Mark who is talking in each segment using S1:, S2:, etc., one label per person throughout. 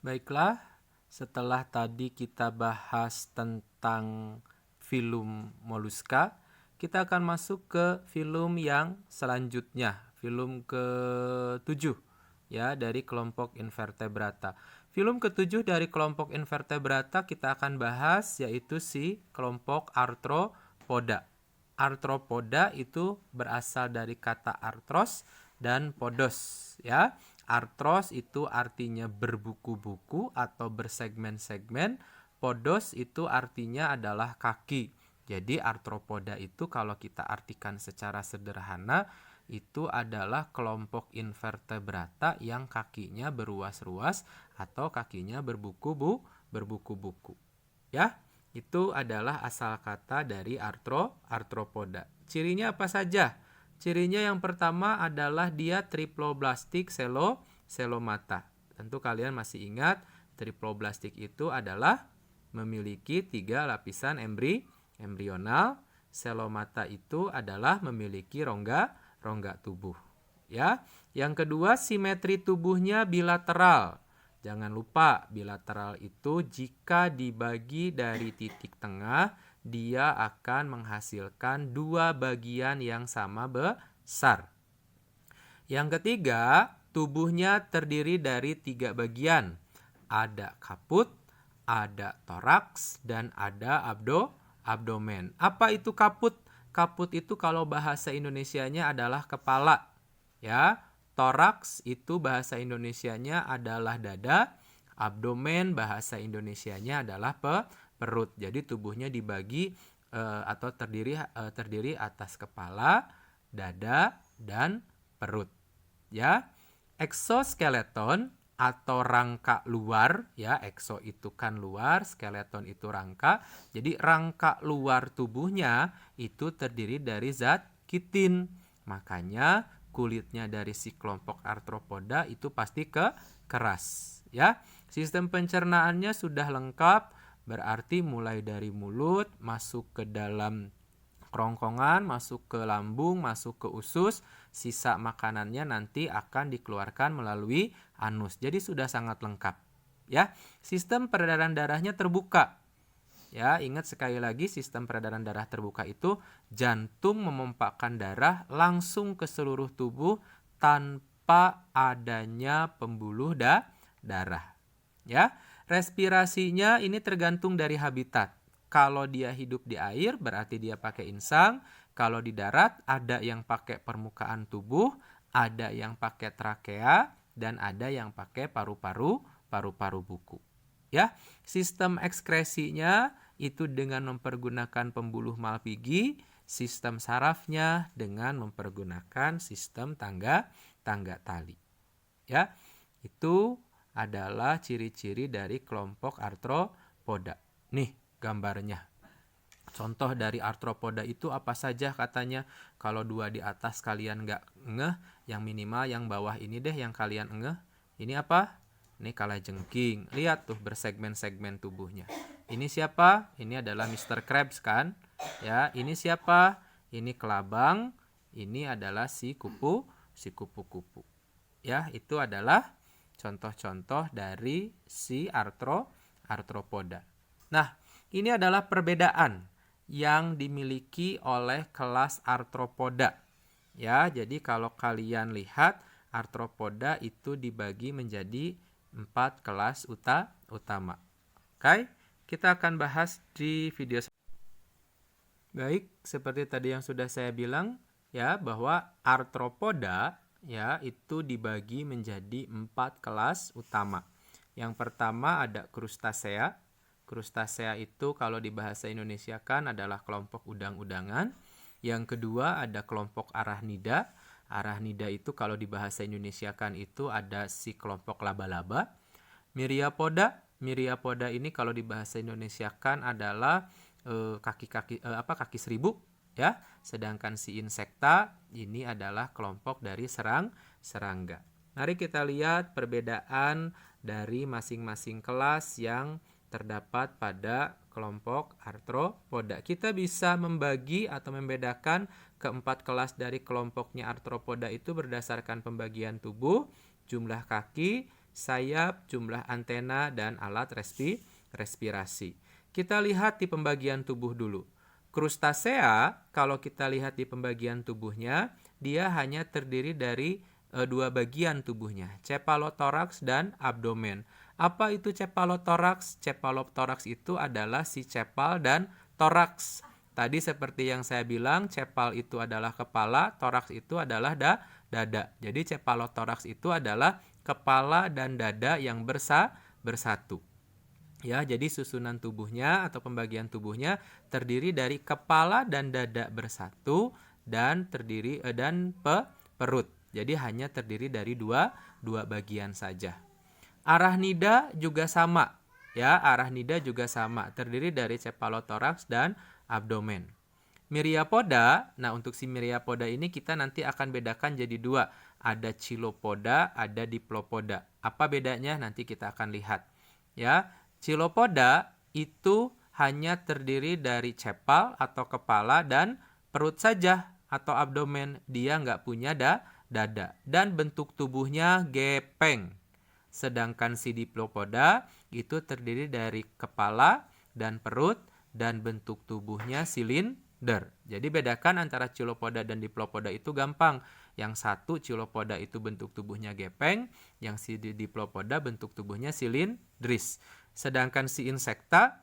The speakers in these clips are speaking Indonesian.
S1: Baiklah, setelah tadi kita bahas tentang filum moluska, kita akan masuk ke filum yang selanjutnya, filum ke-7 ya dari kelompok invertebrata. Filum ke-7 dari kelompok invertebrata kita akan bahas yaitu si kelompok arthropoda. Arthropoda itu berasal dari kata arthros dan podos ya. Arthros itu artinya berbuku-buku atau bersegmen-segmen. Podos itu artinya adalah kaki. Jadi arthropoda itu kalau kita artikan secara sederhana itu adalah kelompok invertebrata yang kakinya beruas-ruas atau kakinya berbuku-buku. Ya, itu adalah asal kata dari arthropoda. Cirinya apa saja? Cirinya yang pertama adalah dia triploblastik selomata. Tentu kalian masih ingat triploblastik itu adalah memiliki 3 lapisan embrional. Selomata itu adalah memiliki rongga tubuh. Ya. Yang kedua, simetri tubuhnya bilateral. Jangan lupa, bilateral itu jika dibagi dari titik tengah, dia akan menghasilkan 2 bagian yang sama besar. Yang ketiga, tubuhnya terdiri dari 3 bagian. Ada kaput, ada toraks, dan ada abdomen. Apa itu kaput? Kaput itu kalau bahasa Indonesianya adalah kepala. Ya, toraks itu bahasa Indonesianya adalah dada, abdomen bahasa Indonesianya adalah perut. Jadi tubuhnya dibagi atau terdiri atas kepala, dada, dan perut. Ya, eksoskeleton atau rangka luar, ya, ekso itu kan luar, skeleton itu rangka. Jadi rangka luar tubuhnya itu terdiri dari zat kitin. Makanya kulitnya dari si kelompok arthropoda itu pasti keras, ya. Sistem pencernaannya sudah lengkap, berarti mulai dari mulut masuk ke dalam kerongkongan, masuk ke lambung, masuk ke usus, sisa makanannya nanti akan dikeluarkan melalui anus. Jadi sudah sangat lengkap, ya. Sistem peredaran darahnya terbuka. Ya, ingat sekali lagi sistem peredaran darah terbuka itu jantung memompakkan darah langsung ke seluruh tubuh tanpa adanya pembuluh darah. Ya, respirasinya ini tergantung dari habitat. Kalau dia hidup di air berarti dia pakai insang. Kalau di darat ada yang pakai permukaan tubuh, ada yang pakai trakea, dan ada yang pakai paru-paru buku. Ya, sistem ekskresinya itu dengan mempergunakan pembuluh malpighi, sistem sarafnya dengan mempergunakan sistem tangga tali. Ya, itu adalah ciri-ciri dari kelompok arthropoda. Nih gambarnya. Contoh dari arthropoda itu apa saja katanya? Kalau 2 di atas kalian nggak ngeh, yang minimal yang bawah ini deh yang kalian ngeh. Ini apa? Ini kalajengking. Lihat tuh bersegmen-segmen tubuhnya. Ini siapa? Ini adalah Mr. Krabs kan? Ya, ini siapa? Ini kelabang. Ini adalah si kupu-kupu. Ya, itu adalah contoh-contoh dari si arthropoda. Nah, ini adalah perbedaan yang dimiliki oleh kelas arthropoda. Ya, jadi kalau kalian lihat arthropoda itu dibagi menjadi 4 kelas utama. Oke, kita akan bahas di video selanjutnya. Baik, seperti tadi yang sudah saya bilang ya, bahwa arthropoda ya itu dibagi menjadi 4 kelas utama. Yang pertama ada krustasea. Krustasea itu kalau di bahasa Indonesia kan adalah kelompok udang-udangan. Yang kedua ada kelompok arachnida. Arachnida itu kalau di bahasa Indonesia kan itu ada si kelompok laba-laba. Myriapoda. Myriapoda ini kalau di bahasa Indonesia kan adalah kaki seribu, ya. Sedangkan si insekta ini adalah kelompok dari serangga. Mari kita lihat perbedaan dari masing-masing kelas yang terdapat pada kelompok arthropoda. Kita bisa membagi atau membedakan keempat kelas dari kelompoknya arthropoda itu berdasarkan pembagian tubuh, jumlah kaki, sayap, jumlah antena, dan alat respirasi. Kita lihat di pembagian tubuh dulu. Krustasea, kalau kita lihat di pembagian tubuhnya, dia hanya terdiri dari dua bagian tubuhnya, cephalothorax dan abdomen. Apa itu cephalothorax? Cephalothorax itu adalah si cepal dan toraks. Tadi seperti yang saya bilang, cepal itu adalah kepala, toraks itu adalah dada. Jadi cephalothorax itu adalah kepala dan dada yang bersatu. Ya, jadi susunan tubuhnya atau pembagian tubuhnya terdiri dari kepala dan dada bersatu dan perut. Jadi hanya terdiri dari dua bagian saja. Arachnida juga sama. Ya, arachnida juga sama, terdiri dari cephalothorax dan abdomen. Myriapoda, nah untuk si myriapoda ini kita nanti akan bedakan jadi dua. Ada chilopoda, ada diplopoda. Apa bedanya? Nanti kita akan lihat. Ya, chilopoda itu hanya terdiri dari cepal atau kepala dan perut saja atau abdomen. Dia nggak punya dada. Dan bentuk tubuhnya gepeng. Sedangkan si diplopoda itu terdiri dari kepala dan perut dan bentuk tubuhnya silinder. Jadi bedakan antara chilopoda dan diplopoda itu gampang. Yang satu chilopoda itu bentuk tubuhnya gepeng, yang si diplopoda bentuk tubuhnya silindris. Sedangkan si insekta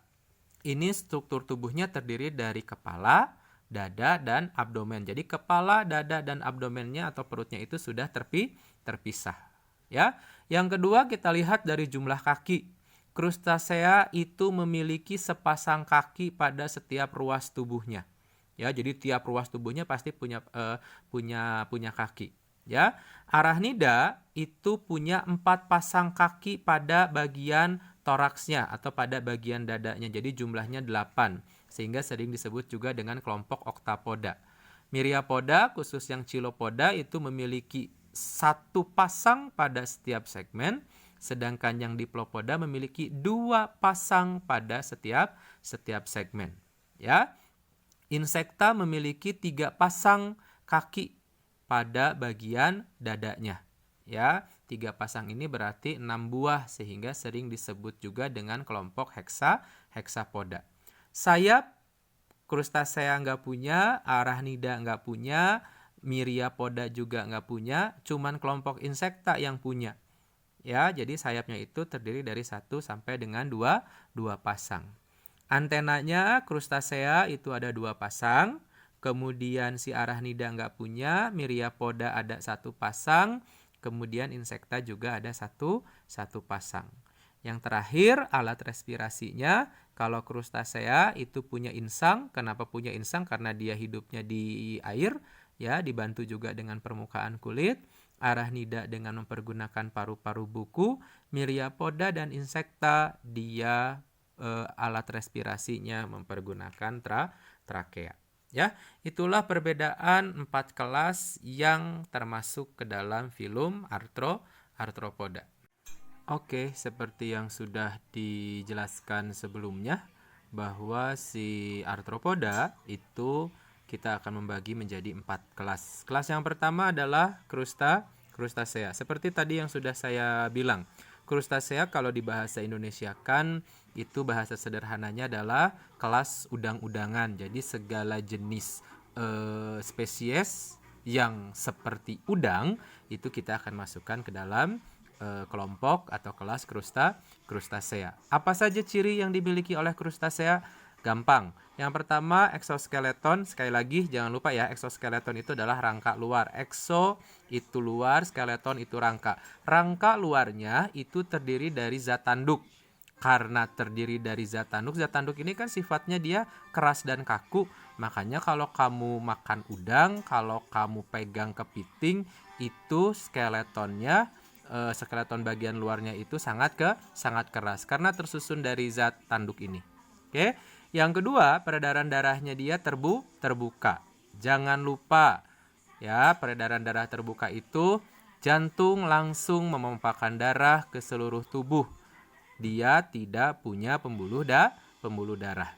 S1: ini struktur tubuhnya terdiri dari kepala, dada, dan abdomen. Jadi kepala, dada, dan abdomennya atau perutnya itu sudah terpisah. Ya. Yang kedua kita lihat dari jumlah kaki. Krustasea itu memiliki sepasang kaki pada setiap ruas tubuhnya. Ya, jadi tiap ruas tubuhnya pasti punya kaki. Ya, arachnida itu punya 4 pasang kaki pada bagian toraksnya atau pada bagian dadanya. Jadi jumlahnya 8, sehingga sering disebut juga dengan kelompok octapoda. Myriapoda, khusus yang chilopoda, itu memiliki 1 pasang pada setiap segmen, sedangkan yang diplopoda memiliki 2 pasang pada setiap segmen. Ya, insekta memiliki 3 pasang kaki pada bagian dadanya. Ya, 3 pasang ini berarti 6 buah, sehingga sering disebut juga dengan kelompok heksapoda. Sayap, krustasea nggak punya, arachnida nggak punya, myriapoda juga nggak punya, cuman kelompok insekta yang punya. Ya, jadi sayapnya itu terdiri dari 1 sampai dengan 2 pasang. Antenanya krustasea itu ada 2 pasang, kemudian si arachnida nggak punya, myriapoda ada 1 pasang, kemudian insekta juga ada 1 pasang. Yang terakhir, alat respirasinya, kalau krustasea itu punya insang. Kenapa punya insang? Karena dia hidupnya di air, ya, dibantu juga dengan permukaan kulit. Arachnida dengan mempergunakan paru-paru buku. Myriapoda dan insekta dia alat respirasinya mempergunakan trakea. Ya, itulah perbedaan 4 kelas yang termasuk ke dalam filum arthropoda. Oke, seperti yang sudah dijelaskan sebelumnya, bahwa si arthropoda itu kita akan membagi menjadi 4 kelas. Kelas yang pertama adalah krustasea. Seperti tadi yang sudah saya bilang, krustasea kalau di bahasa Indonesia kan itu bahasa sederhananya adalah kelas udang-udangan. Jadi segala jenis spesies yang seperti udang itu kita akan masukkan ke dalam kelompok atau kelas krustasea. Apa saja ciri yang dimiliki oleh krustasea? Gampang. Yang pertama, eksoskeleton. Sekali lagi jangan lupa ya, eksoskeleton itu adalah rangka luar. Ekso itu luar, skeleton itu rangka. Rangka luarnya itu terdiri dari zat tanduk. Karena terdiri dari zat tanduk ini kan sifatnya dia keras dan kaku. Makanya kalau kamu makan udang, kalau kamu pegang kepiting, itu skeleton bagian luarnya itu sangat keras karena tersusun dari zat tanduk ini. Oke. Yang kedua, peredaran darahnya dia terbuka. Jangan lupa ya, peredaran darah terbuka itu jantung langsung memompahkan darah ke seluruh tubuh. Dia tidak punya pembuluh darah.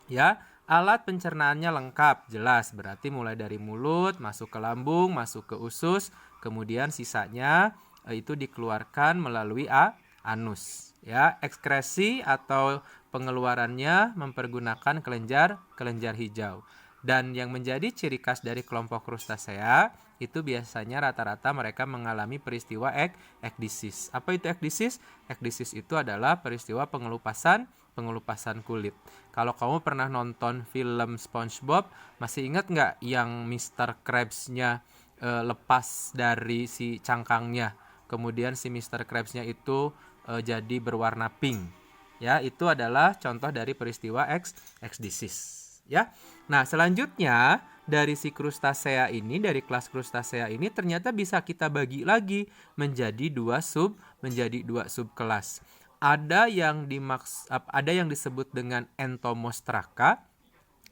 S1: Ya, alat pencernaannya lengkap, jelas. Berarti mulai dari mulut, masuk ke lambung, masuk ke usus, kemudian sisanya itu dikeluarkan melalui anus. Ya, ekskresi atau pengeluarannya mempergunakan kelenjar hijau. Dan yang menjadi ciri khas dari kelompok krustasea itu biasanya rata-rata mereka mengalami peristiwa ekdisis. Apa itu ekdisis? Ekdisis itu adalah peristiwa pengelupasan kulit. Kalau kamu pernah nonton film SpongeBob, masih ingat nggak yang Mr. Krabs-nya lepas dari si cangkangnya? Kemudian si Mr. Krabs-nya itu jadi berwarna pink. Ya, itu adalah contoh dari peristiwa ekdisis. Ya. Nah, selanjutnya dari si krustasea ini, dari kelas krustasea ini ternyata bisa kita bagi lagi menjadi dua subkelas. Ada yang disebut dengan entomostraka.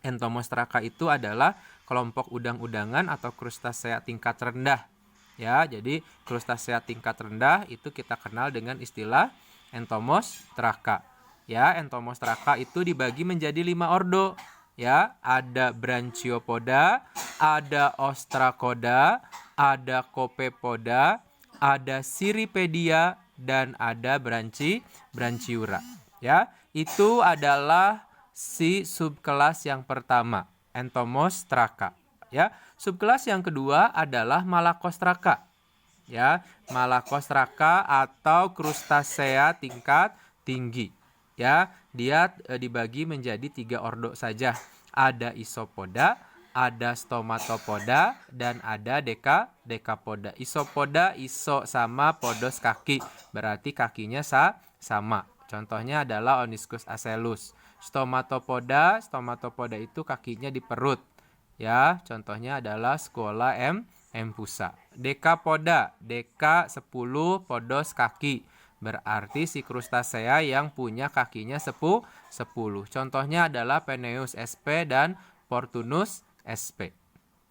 S1: Entomostraka itu adalah kelompok udang-udangan atau krustasea tingkat rendah. Ya, jadi krustasea tingkat rendah itu kita kenal dengan istilah entomostraka. Ya, entomostraka itu dibagi menjadi 5 ordo. Ya, ada Branchiopoda, ada Ostracoda, ada Copepoda, ada Cirripedia, dan ada Branchiura. Ya, itu adalah si subkelas yang pertama, Entomostraka. Ya, subkelas yang kedua adalah Malacostraka. Ya, Malacostraka atau krustasea tingkat tinggi. Ya, dia dibagi menjadi 3 ordo saja. Ada Isopoda, ada Stomatopoda, dan ada Dekapoda. Isopoda, iso sama podos kaki, berarti kakinya sama. Contohnya adalah Oniscus asellus. Stomatopoda itu kakinya di perut. Ya, contohnya adalah Scuola empusa. Dekapoda, deka 10 podos kaki. Berarti si krustasea yang punya kakinya 10. Contohnya adalah Peneus sp dan Portunus sp.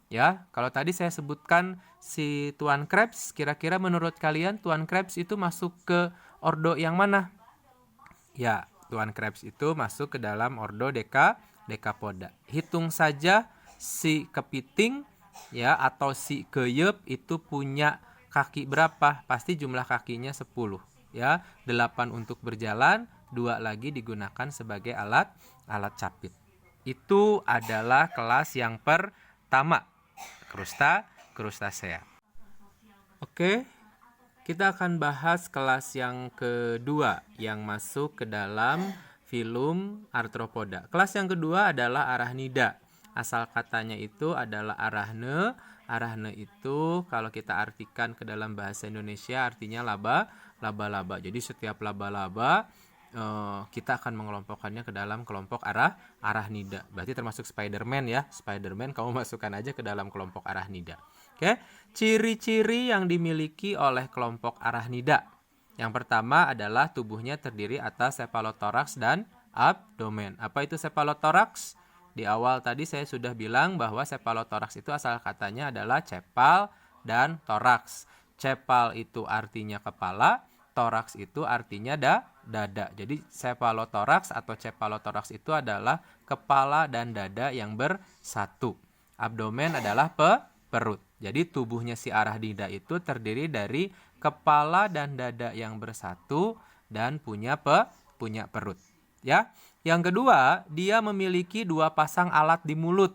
S1: Ya, kalau tadi saya sebutkan si Tuan Krebs, kira-kira menurut kalian Tuan Krebs itu masuk ke ordo yang mana? Ya, Tuan Krebs itu masuk ke dalam ordo Dekapoda. Hitung saja si kepiting ya atau si keyep itu punya kaki berapa? Pasti jumlah kakinya 10. Ya, 8 untuk berjalan, 2 lagi digunakan sebagai alat capit. Itu adalah kelas yang pertama, krustasea. Oke, kita akan bahas kelas yang kedua yang masuk ke dalam filum Arthropoda. Kelas yang kedua adalah Arachnida. Asal katanya itu adalah arachne. Arachne itu kalau kita artikan ke dalam bahasa Indonesia artinya laba-laba. Jadi setiap laba-laba kita akan mengelompokkannya ke dalam kelompok Arachnida. Berarti termasuk Spider-Man ya. Spider-Man kamu masukkan aja ke dalam kelompok Arachnida. Oke, ciri-ciri yang dimiliki oleh kelompok Arachnida. Yang pertama adalah tubuhnya terdiri atas cephalothorax dan abdomen. Apa itu cephalothorax? Di awal tadi saya sudah bilang bahwa cephalothorax itu asal katanya adalah cepal dan toraks. Cepal itu artinya kepala, toraks itu artinya dada. Jadi cephalothorax atau cephalothorax itu adalah kepala dan dada yang bersatu. Abdomen adalah perut. Jadi tubuhnya si Arachnida itu terdiri dari kepala dan dada yang bersatu dan punya perut. Ya. Yang kedua, dia memiliki 2 pasang alat di mulut.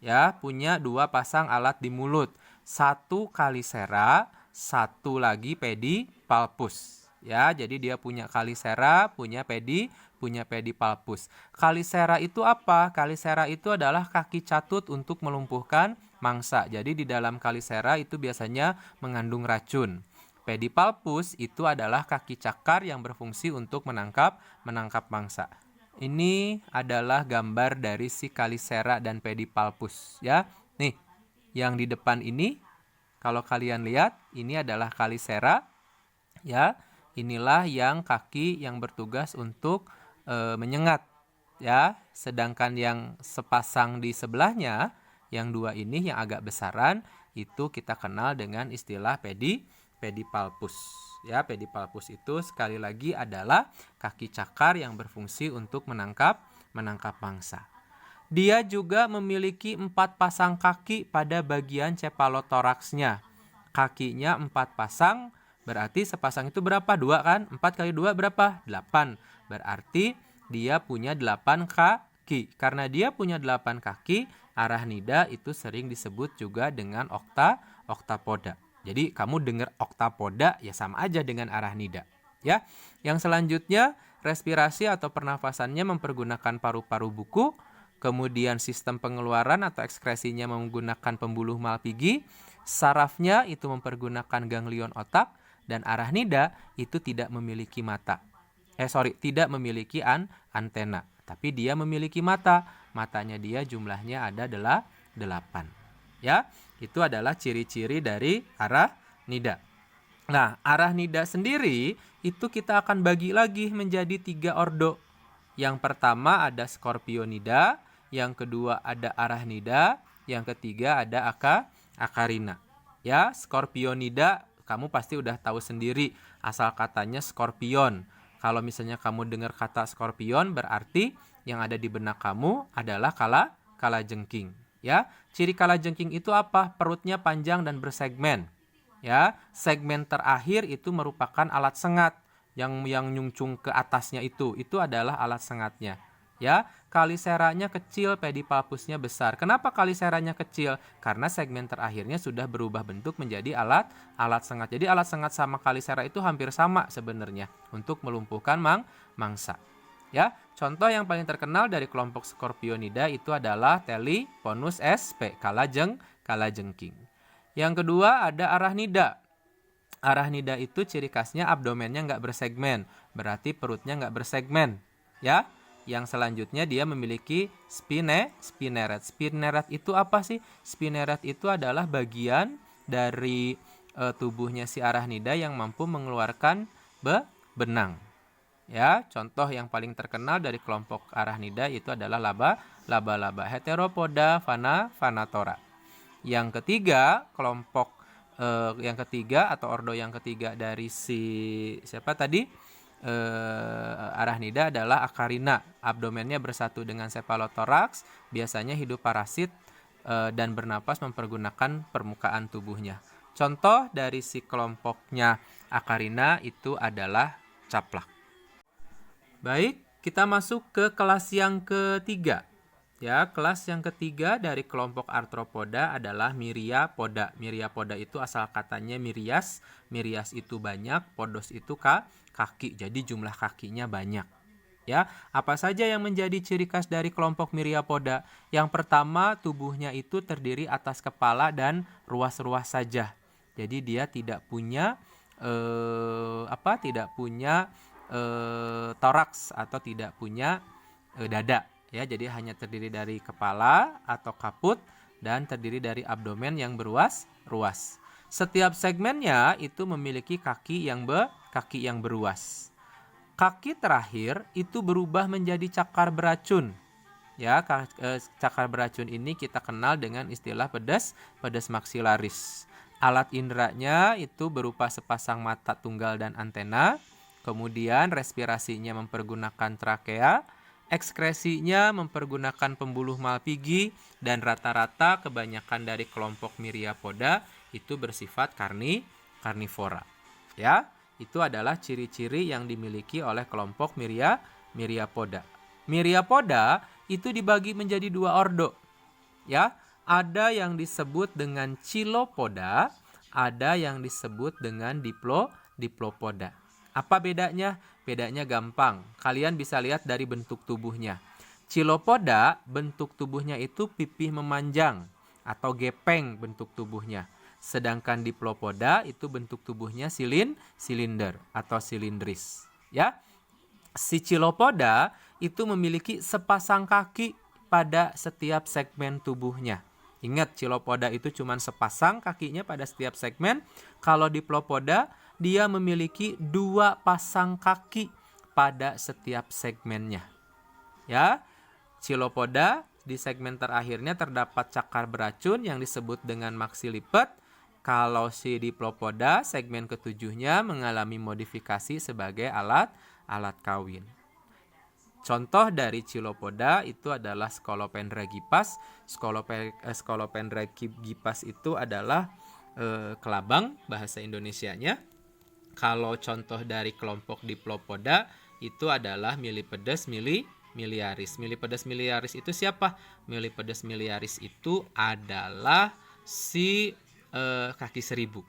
S1: Ya, punya 2 pasang alat di mulut. 1 kalisera, 1 lagi pedipalpus. Ya, jadi dia punya kalisera, punya pedipalpus. Kalisera itu apa? Kalisera itu adalah kaki catut untuk melumpuhkan mangsa. Jadi di dalam kalisera itu biasanya mengandung racun. Pedipalpus itu adalah kaki cakar yang berfungsi untuk menangkap mangsa. Ini adalah gambar dari si kalisera dan pedipalpus ya. Nih, yang di depan ini kalau kalian lihat ini adalah kalisera ya. Inilah yang kaki yang bertugas untuk menyengat ya. Sedangkan yang sepasang di sebelahnya, yang 2 ini yang agak besaran itu kita kenal dengan istilah pedipalpus. Ya, pedipalpus itu sekali lagi adalah kaki cakar yang berfungsi untuk menangkap mangsa. Dia juga memiliki 4 pasang kaki pada bagian cephalothoraxnya. Kakinya 4 pasang, Berarti sepasang itu berapa? 2 kan? 4 kali 2 berapa? 8. Berarti dia punya 8 kaki. Karena dia punya 8 kaki, Arachnida itu sering disebut juga dengan octapoda. Jadi kamu dengar octapoda ya sama aja dengan Arachnida. Ya. Yang selanjutnya, respirasi atau pernafasannya mempergunakan paru-paru buku. Kemudian sistem pengeluaran atau ekskresinya menggunakan pembuluh Malpighi. Sarafnya itu mempergunakan ganglion otak. Dan Arachnida itu tidak memiliki mata. Tidak memiliki antena. Tapi dia memiliki mata. Matanya dia jumlahnya ada 8. Ya, itu adalah ciri-ciri dari Arachnida. Nah, Arachnida sendiri itu kita akan bagi lagi menjadi 3 ordo. Yang pertama ada Scorpionida, yang kedua ada Arachnida, yang ketiga ada Acarina. Ya, Scorpionida kamu pasti udah tahu sendiri asal katanya scorpion. Kalau misalnya kamu dengar kata scorpion, berarti yang ada di benak kamu adalah kalajengking. Ya, ciri kalajengking itu apa? Perutnya panjang dan bersegmen. Ya, segmen terakhir itu merupakan alat sengat yang nyungcung ke atasnya itu adalah alat sengatnya. Ya, kaliseranya kecil, pedipalpusnya besar. Kenapa kaliseranya kecil? Karena segmen terakhirnya sudah berubah bentuk menjadi alat sengat. Jadi alat sengat sama kalisera itu hampir sama sebenarnya untuk melumpuhkan mangsa. Ya, contoh yang paling terkenal dari kelompok Scorpionida itu adalah Teleponus sp, kalajengking. Yang kedua ada Arachnida. Arachnida itu ciri khasnya abdomennya nggak bersegmen, berarti perutnya nggak bersegmen. Ya. Yang selanjutnya dia memiliki spineret. Spineret itu apa sih? Spineret itu adalah bagian dari tubuhnya si Arachnida yang mampu mengeluarkan benang. Ya, contoh yang paling terkenal dari kelompok Arachnida itu adalah laba-laba Heteropoda vanatora. Yang ketiga, kelompok yang ketiga atau ordo yang ketiga dari si siapa tadi? Arachnida adalah Acarina. Abdomennya bersatu dengan cephalothorax, biasanya hidup parasit dan bernapas mempergunakan permukaan tubuhnya. Contoh dari si kelompoknya Acarina itu adalah caplak. Baik, kita masuk ke kelas yang ketiga. Ya, kelas yang ketiga dari kelompok arthropoda adalah Myriapoda. Myriapoda itu asal katanya Myrias. Myrias itu banyak, podos itu kaki. Jadi jumlah kakinya banyak. Ya, apa saja yang menjadi ciri khas dari kelompok Myriapoda? Yang pertama, tubuhnya itu terdiri atas kepala dan ruas-ruas saja. Jadi dia tidak punya toraks atau tidak punya dada. Ya, jadi hanya terdiri dari kepala atau kaput dan terdiri dari abdomen yang beruas-ruas. Setiap segmennya itu memiliki kaki yang beruas. Kaki terakhir itu berubah menjadi cakar beracun. Ya, cakar beracun ini kita kenal dengan istilah pedes maksilaris. Alat inderanya itu berupa sepasang mata tunggal dan antena. Kemudian respirasinya mempergunakan trakea. Ekskresinya mempergunakan pembuluh Malpighi dan rata-rata kebanyakan dari kelompok Myriapoda itu bersifat karnivora. Ya, itu adalah ciri-ciri yang dimiliki oleh kelompok Myriapoda. Myriapoda itu dibagi menjadi 2 ordo. Ya, ada yang disebut dengan Chilopoda, ada yang disebut dengan Diplopoda. Apa bedanya? Bedanya gampang. Kalian bisa lihat dari bentuk tubuhnya. Chilopoda bentuk tubuhnya itu pipih memanjang atau gepeng bentuk tubuhnya. Sedangkan Diplopoda itu bentuk tubuhnya silinder atau silindris. Ya. Si Chilopoda itu memiliki sepasang kaki pada setiap segmen tubuhnya. Ingat, Chilopoda itu cuma sepasang kakinya pada setiap segmen. Kalau Diplopoda dia memiliki 2 pasang kaki pada setiap segmennya. Ya, Chilopoda di segmen terakhirnya terdapat cakar beracun yang disebut dengan maxilliped. Kalau si Diplopoda segmen ketujuhnya mengalami modifikasi sebagai alat kawin. Contoh dari Chilopoda itu adalah Scolopendra gipas. Scolopendra gipas itu adalah kelabang bahasa Indonesianya. Kalau contoh dari kelompok Diplopoda itu adalah Millipedes miliaris. Millipedes miliaris itu siapa? Millipedes miliaris itu adalah si kaki seribu.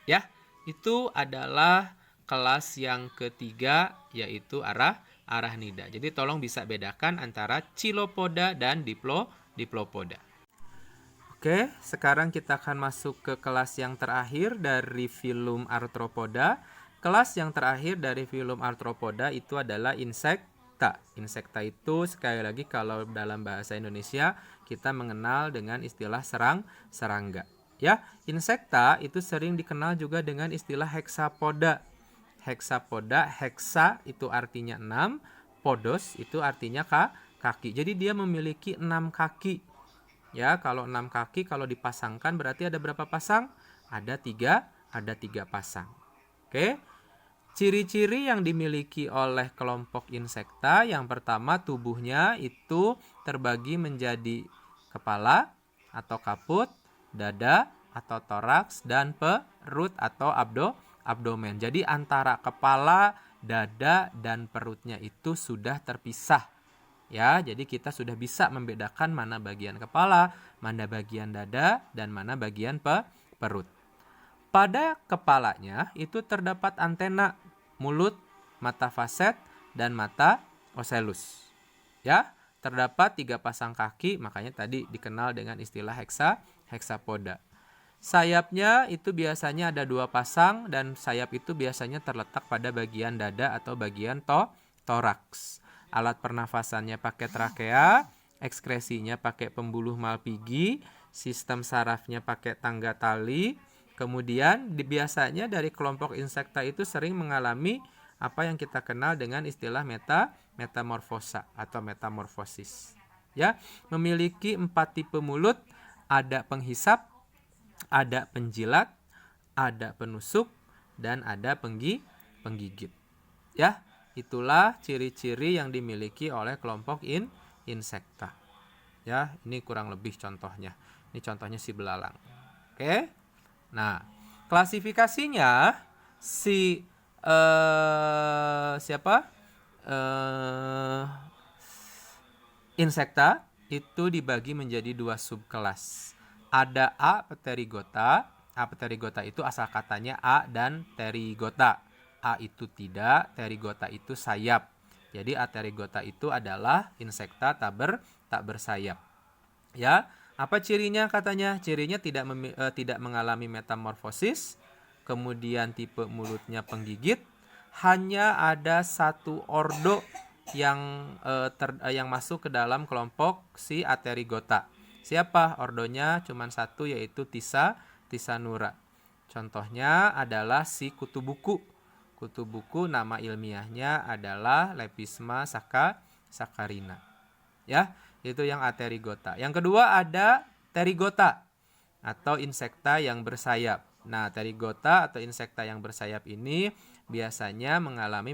S1: Ya, itu adalah kelas yang ketiga, yaitu Arachnida. Jadi tolong bisa bedakan antara Chilopoda dan Diplopoda. Oke, sekarang kita akan masuk ke kelas yang terakhir dari filum Arthropoda. Kelas yang terakhir dari filum Arthropoda itu adalah insekta. Insekta itu sekali lagi kalau dalam bahasa Indonesia kita mengenal dengan istilah serangga. Ya, insekta itu sering dikenal juga dengan istilah hexapoda. Hexapoda, hexa itu artinya 6, podos itu artinya kaki. Jadi dia memiliki 6 kaki. Ya, kalau 6 kaki kalau dipasangkan berarti ada berapa pasang? Ada 3 pasang. Oke. Ciri-ciri yang dimiliki oleh kelompok insekta, yang pertama tubuhnya itu terbagi menjadi kepala atau kaput, dada atau toraks, dan perut atau abdomen. Jadi antara kepala, dada, dan perutnya itu sudah terpisah. Ya, jadi kita sudah bisa membedakan mana bagian kepala, mana bagian dada, dan mana bagian perut. Pada kepalanya itu terdapat antena, mulut, mata faset, dan mata ocellus. Ya, terdapat 3 pasang kaki, makanya tadi dikenal dengan istilah hexapoda. Sayapnya itu biasanya ada 2 pasang, dan sayap itu biasanya terletak pada bagian dada atau bagian toraks. Alat pernafasannya pakai trakea, ekskresinya pakai pembuluh Malpighi, sistem sarafnya pakai tangga tali. Kemudian biasanya dari kelompok insekta itu sering mengalami apa yang kita kenal dengan istilah metamorfosa atau metamorfosis. Ya, memiliki 4 tipe mulut, ada penghisap, ada penjilat, ada penusuk, dan ada penggigit. Ya, itulah ciri-ciri yang dimiliki oleh kelompok insekta. Ya, ini kurang lebih contohnya. Ini contohnya si belalang. Oke. Nah, klasifikasinya si insekta itu dibagi menjadi 2 subkelas. Ada A pterygota. A pterygota itu asal katanya A dan pterygota. A itu tidak, pterygota itu sayap. Jadi pterygota itu adalah insekta tak bersayap. Ya, apa cirinya katanya? Cirinya tidak mengalami metamorfosis, kemudian tipe mulutnya penggigit, hanya ada 1 ordo yang masuk ke dalam kelompok si pterygota. Siapa ordonya? Cuman 1, yaitu Tisanura. Contohnya adalah si kutu buku. Kutu buku nama ilmiahnya adalah Lepisma saccharina. Ya, itu yang pterygota. Yang kedua ada pterygota atau insekta yang bersayap. Nah, pterygota atau insekta yang bersayap ini biasanya mengalami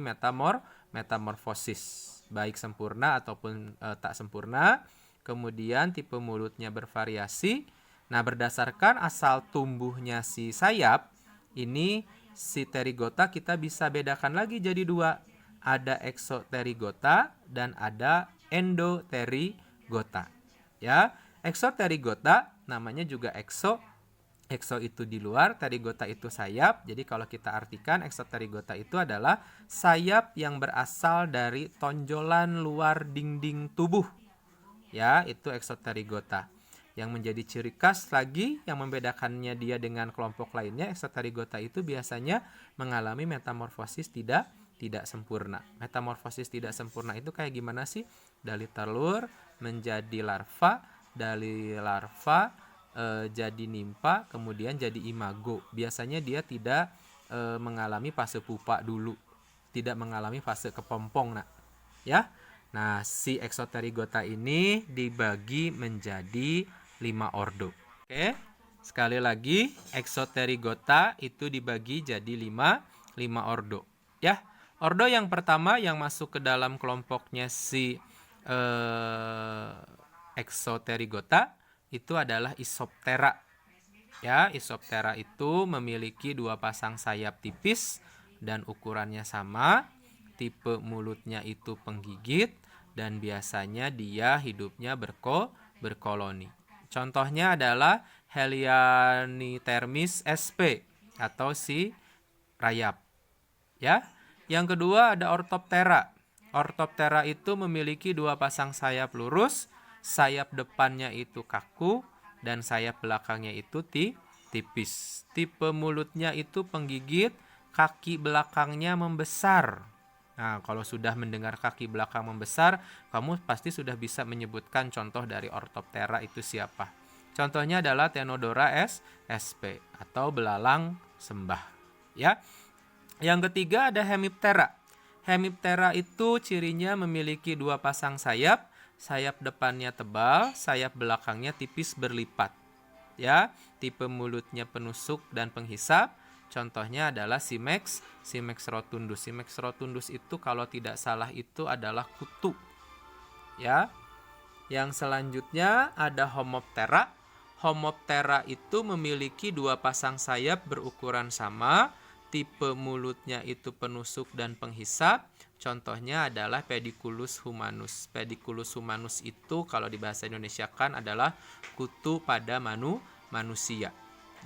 S1: metamorfosis, baik sempurna ataupun tak sempurna. Kemudian tipe mulutnya bervariasi. Nah, berdasarkan asal tumbuhnya si sayap, ini si pterygota kita bisa bedakan lagi jadi 2. Ada exopterygota dan ada endopterygota. Ya, exopterygota namanya juga exo. Exo itu di luar, pterygota itu sayap. Jadi kalau kita artikan exopterygota itu adalah sayap yang berasal dari tonjolan luar dinding tubuh. Ya, itu exopterygota. Yang menjadi ciri khas lagi yang membedakannya dia dengan kelompok lainnya, exopterygota itu biasanya mengalami metamorfosis tidak sempurna. Metamorfosis tidak sempurna itu kayak gimana sih? Dari telur menjadi larva, dari larva jadi nimpa, kemudian jadi imago. Biasanya dia tidak mengalami fase pupa dulu, tidak mengalami fase kepompong. Ya. Nah, si exopterygota ini dibagi menjadi 5 ordo. Oke. Sekali lagi, exopterygota itu dibagi jadi 5 ordo. Ya. Ordo yang pertama yang masuk ke dalam kelompoknya si exopterygota itu adalah Isoptera. Ya, Isoptera itu memiliki 2 pasang sayap tipis, dan ukurannya sama, tipe mulutnya itu penggigit, dan biasanya dia hidupnya berkoloni. Contohnya adalah Helianithermis sp atau si rayap. Ya. Yang kedua ada Orthoptera. Orthoptera itu memiliki 2 pasang sayap lurus, sayap depannya itu kaku dan sayap belakangnya itu tipis. Tipe mulutnya itu penggigit, kaki belakangnya membesar. Nah, kalau sudah mendengar kaki belakang membesar, kamu pasti sudah bisa menyebutkan contoh dari Orthoptera itu siapa. Contohnya adalah Tenodora sp atau belalang sembah. Ya. Yang ketiga ada Hemiptera. Hemiptera itu cirinya memiliki 2 pasang sayap, sayap depannya tebal, sayap belakangnya tipis berlipat. Ya, tipe mulutnya penusuk dan penghisap. Contohnya adalah Simex rotundus. Simex rotundus itu kalau tidak salah itu adalah kutu. Ya. Yang selanjutnya ada Homoptera. Homoptera itu memiliki 2 pasang sayap berukuran sama, tipe mulutnya itu penusuk dan penghisap. Contohnya adalah Pediculus humanus. Pediculus humanus itu kalau di bahasa Indonesia kan adalah kutu pada manusia.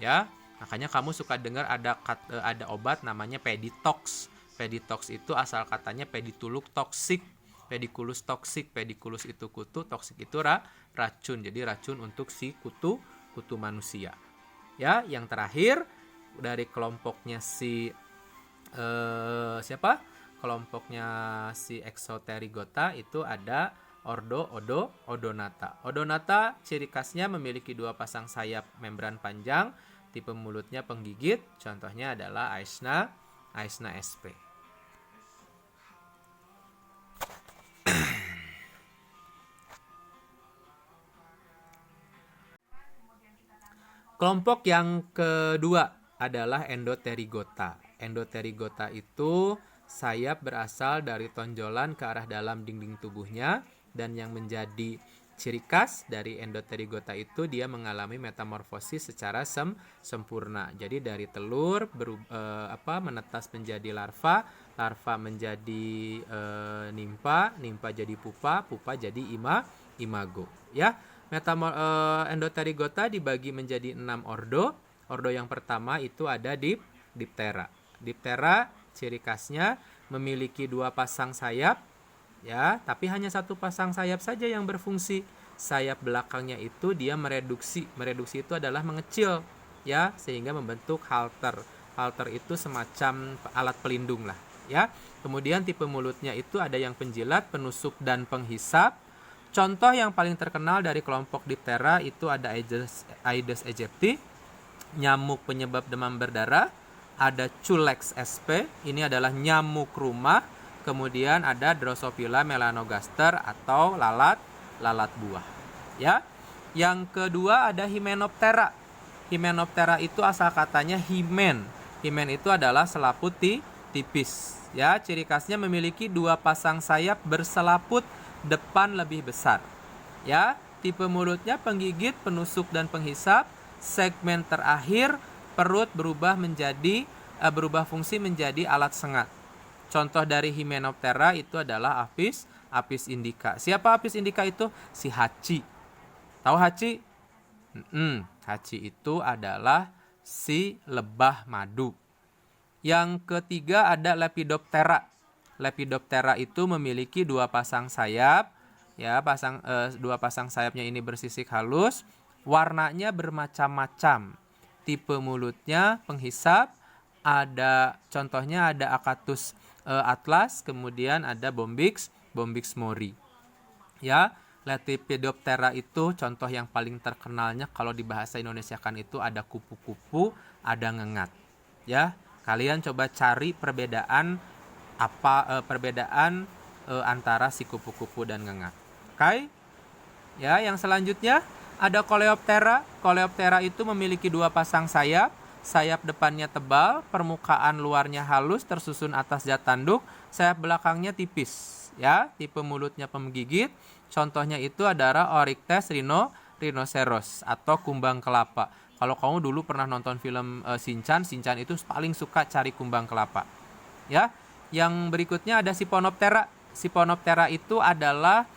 S1: Ya, makanya kamu suka dengar ada obat namanya Peditox. Peditox itu asal katanya pedituluk toksik. Pediculus toksik, pediculus itu kutu, toksik itu racun. Jadi racun untuk si kutu manusia. Ya, yang terakhir dari kelompoknya si kelompoknya si Exoterygota itu ada Ordo Odonata. Odonata ciri khasnya memiliki 2 pasang sayap membran panjang, tipe mulutnya penggigit. Contohnya adalah Aeshna sp. Kelompok yang kedua adalah Endopterygota. Endopterygota itu sayap berasal dari tonjolan ke arah dalam dinding tubuhnya, dan yang menjadi ciri khas dari Endopterygota itu dia mengalami metamorfosis secara sempurna. Jadi dari telur menetas menjadi larva menjadi nimpa jadi pupa jadi imago. Ya, Endopterygota dibagi menjadi 6 ordo. Ordo yang pertama itu ada Diptera. Diptera ciri khasnya memiliki 2 pasang sayap, ya, tapi hanya 1 pasang sayap saja yang berfungsi. Sayap belakangnya itu dia mereduksi. Mereduksi itu adalah mengecil, ya, sehingga membentuk halter. Halter itu semacam alat pelindung lah, ya. Kemudian tipe mulutnya itu ada yang penjilat, penusuk dan penghisap. Contoh yang paling terkenal dari kelompok Diptera itu ada Aedes aegypti, nyamuk penyebab demam berdarah. Ada Culex sp, ini adalah nyamuk rumah. Kemudian ada Drosophila melanogaster atau lalat buah. Ya. Yang kedua ada Hymenoptera. Hymenoptera itu asal katanya himen. Himen itu adalah selaput tipis. Ya, ciri khasnya memiliki 2 pasang sayap berselaput depan lebih besar. Ya, tipe mulutnya penggigit, penusuk dan penghisap. Segmen terakhir perut berubah fungsi menjadi alat sengat. Contoh dari Hymenoptera itu adalah Apis indica. Siapa Apis indica itu? Si Hachi. Tahu Hachi? Hachi itu adalah si lebah madu. Yang ketiga ada Lepidoptera. Lepidoptera itu memiliki 2 pasang sayap. Ya, 2 pasang sayapnya ini bersisik halus. Warnanya bermacam-macam. Tipe mulutnya penghisap. Contohnya ada Acatus atlas, kemudian ada Bombyx mori. Ya, Lepidoptera itu contoh yang paling terkenalnya kalau di bahasa Indonesia kan itu ada kupu-kupu, ada ngengat. Ya, kalian coba cari perbedaan antara si kupu-kupu dan ngengat. Oke? Ya, yang selanjutnya ada Coleoptera. Coleoptera itu memiliki 2 pasang sayap. Sayap depannya tebal, permukaan luarnya halus tersusun atas zat tanduk, sayap belakangnya tipis. Ya, tipe mulutnya penggigit. Contohnya itu adalah Oryctes rhinoceros atau kumbang kelapa. Kalau kamu dulu pernah nonton film Shinchan itu paling suka cari kumbang kelapa. Ya. Yang berikutnya ada Siponoptera. Siponoptera itu adalah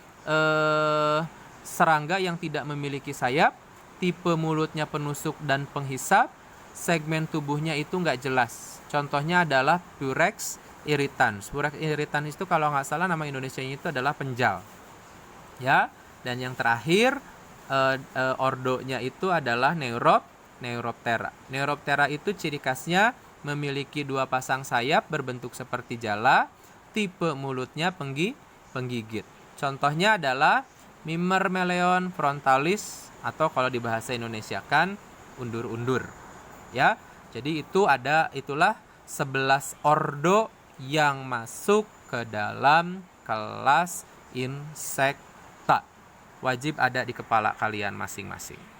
S1: serangga yang tidak memiliki sayap, tipe mulutnya penusuk dan penghisap, segmen tubuhnya itu nggak jelas. Contohnya adalah Purex irritans. Purex irritans itu kalau nggak salah nama Indonesianya itu adalah penjal. Ya, dan yang terakhir ordonya itu adalah Neuroptera. Neuroptera itu ciri khasnya memiliki 2 pasang sayap berbentuk seperti jala, tipe mulutnya penggigit. Contohnya adalah Mimermeleon frontalis atau kalau di bahasa Indonesia kan undur-undur. Ya. Jadi itulah 11 ordo yang masuk ke dalam kelas insekta. Wajib ada di kepala kalian masing-masing.